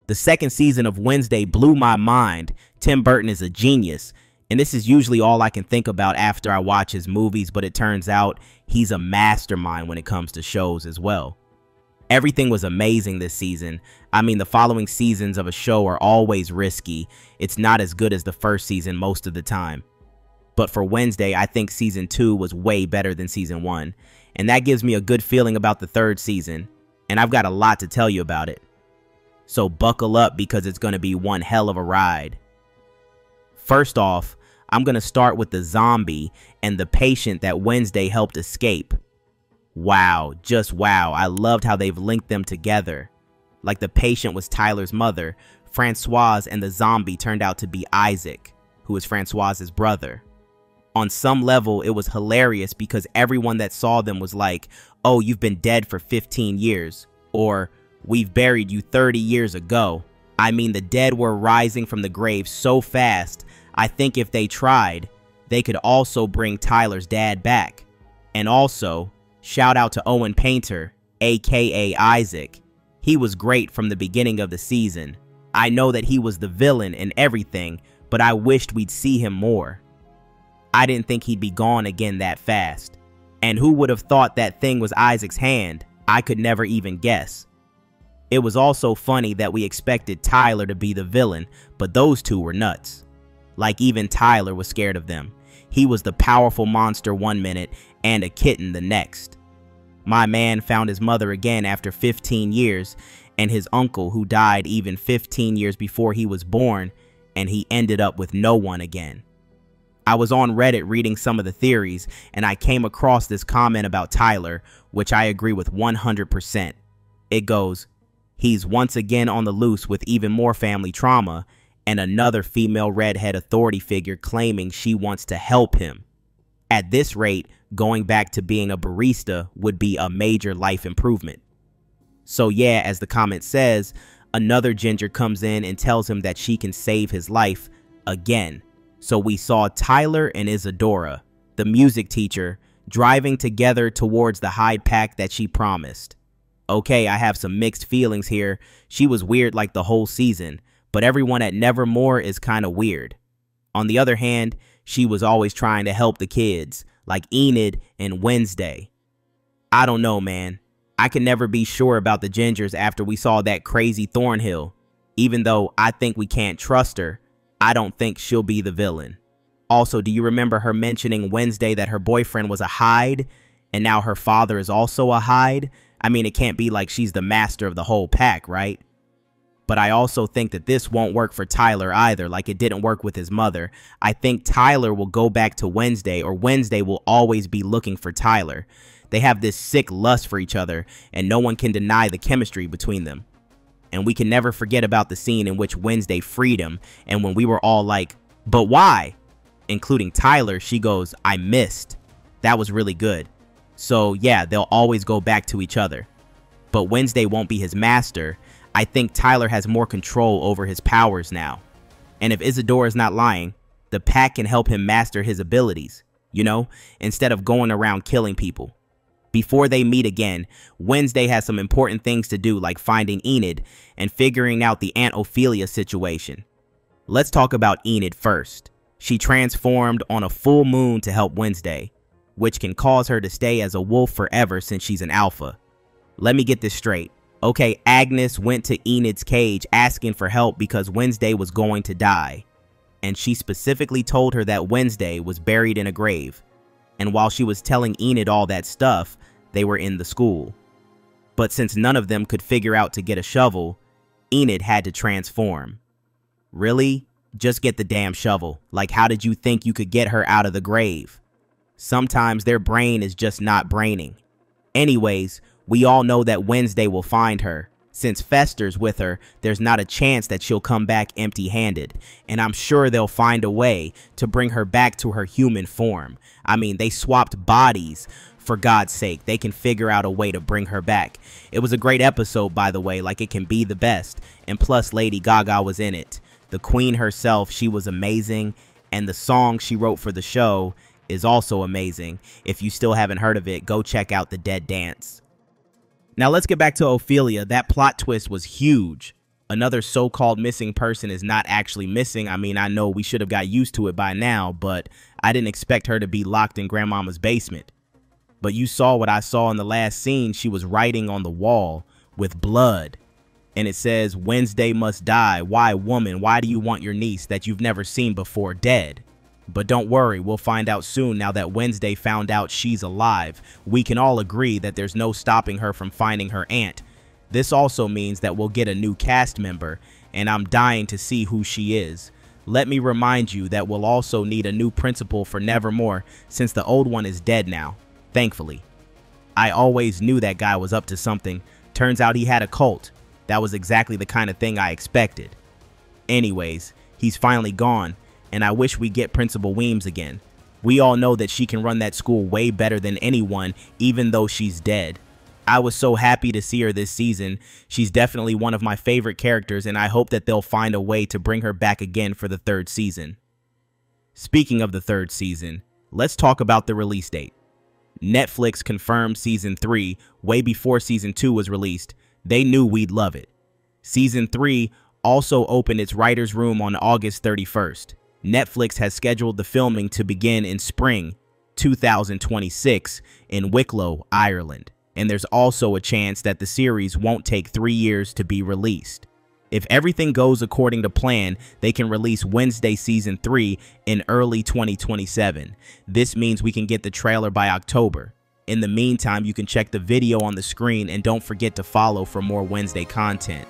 The second season of Wednesday blew my mind. Tim Burton is a genius, and this is usually all I can think about after I watch his movies, but it turns out he's a mastermind when it comes to shows as well. Everything was amazing this season. I mean, the following seasons of a show are always risky. It's not as good as the first season most of the time. But for Wednesday, I think season 2 was way better than season 1, and that gives me a good feeling about the third season, and I've got a lot to tell you about it. So buckle up because it's going to be one hell of a ride. First off, I'm going to start with the zombie and the patient that Wednesday helped escape. Wow, just wow. I loved how they've linked them together. Like the patient was Tyler's mother, Francoise, and the zombie turned out to be Isaac, who is Francoise's brother. On some level, it was hilarious because everyone that saw them was like, "Oh, you've been dead for 15 years," or "We've buried you 30 years ago." I mean, the dead were rising from the grave so fast, I think if they tried, they could also bring Tyler's dad back. And also, shout out to Owen Painter, aka Isaac. He was great from the beginning of the season. I know that he was the villain and everything, but I wished we'd see him more. I didn't think he'd be gone again that fast. And who would have thought that thing was Isaac's hand? I could never even guess. It was also funny that we expected Tyler to be the villain, but those two were nuts. Like even Tyler was scared of them. He was the powerful monster one minute and a kitten the next. My man found his mother again after 15 years and his uncle who died even 15 years before he was born, and he ended up with no one again. I was on Reddit reading some of the theories and I came across this comment about Tyler, which I agree with 100%. It goes, "He's once again on the loose with even more family trauma and another female redhead authority figure claiming she wants to help him. At this rate, going back to being a barista would be a major life improvement." So yeah, as the comment says, another ginger comes in and tells him that she can save his life again. So we saw Tyler and Isadora, the music teacher, driving together towards the Hyde Pack that she promised. Okay, I have some mixed feelings here. She was weird like the whole season, but everyone at Nevermore is kind of weird. On the other hand, she was always trying to help the kids, like Enid and Wednesday. I don't know, man. I can never be sure about the gingers after we saw that crazy Thornhill. Even though I think we can't trust her, I don't think she'll be the villain. Also, do you remember her mentioning Wednesday that her boyfriend was a Hyde, and now her father is also a Hyde? I mean, it can't be like she's the master of the whole pack, right? But I also think that this won't work for Tyler either, like it didn't work with his mother. I think Tyler will go back to Wednesday, or Wednesday will always be looking for Tyler. They have this sick lust for each other, and no one can deny the chemistry between them. And we can never forget about the scene in which Wednesday freed him, and when we were all like, "But why?" Including Tyler, she goes, "I missed." That was really good. So yeah, they'll always go back to each other. But Wednesday won't be his master. I think Tyler has more control over his powers now. And if Isadora is not lying, the pack can help him master his abilities, you know, instead of going around killing people. Before they meet again, Wednesday has some important things to do, like finding Enid and figuring out the Aunt Ophelia situation. Let's talk about Enid first. She transformed on a full moon to help Wednesday, which can cause her to stay as a wolf forever since she's an alpha. Let me get this straight. Okay, Agnes went to Enid's cage asking for help because Wednesday was going to die. And she specifically told her that Wednesday was buried in a grave. And while she was telling Enid all that stuff, they were in the school. But since none of them could figure out to get a shovel, Enid had to transform. Really? Just get the damn shovel. Like, how did you think you could get her out of the grave? Sometimes their brain is just not braining. Anyways, we all know that Wednesday will find her. Since Fester's with her, there's not a chance that she'll come back empty-handed, and I'm sure they'll find a way to bring her back to her human form. I mean, they swapped bodies. For God's sake, they can figure out a way to bring her back. It was a great episode, by the way, like it can be the best. And plus, Lady Gaga was in it. The queen herself, she was amazing, and the song she wrote for the show is also amazing. If you still haven't heard of it, go check out The Dead Dance. Now let's get back to Ophelia. That plot twist was huge. Another so-called missing person is not actually missing. I mean, I know we should have got used to it by now, but I didn't expect her to be locked in grandmama's basement. But you saw what I saw in the last scene. She was writing on the wall with blood. And it says, "Wednesday must die. Why, woman? Why do you want your niece that you've never seen before dead?" But don't worry, we'll find out soon now that Wednesday found out she's alive. We can all agree that there's no stopping her from finding her aunt. This also means that we'll get a new cast member, and I'm dying to see who she is. Let me remind you that we'll also need a new principal for Nevermore, since the old one is dead now, thankfully. I always knew that guy was up to something. Turns out he had a cult. That was exactly the kind of thing I expected. Anyways, he's finally gone, and I wish we get Principal Weems again. We all know that she can run that school way better than anyone, even though she's dead. I was so happy to see her this season. She's definitely one of my favorite characters, and I hope that they'll find a way to bring her back again for the third season. Speaking of the third season, let's talk about the release date. Netflix confirmed Season 3 way before Season 2 was released. They knew we'd love it. Season 3 also opened its writer's room on August 31st. Netflix has scheduled the filming to begin in spring 2026 in Wicklow, Ireland. And there's also a chance that the series won't take 3 years to be released. If everything goes according to plan, they can release Wednesday Season 3 in early 2027. This means we can get the trailer by October. In the meantime, you can check the video on the screen and don't forget to follow for more Wednesday content.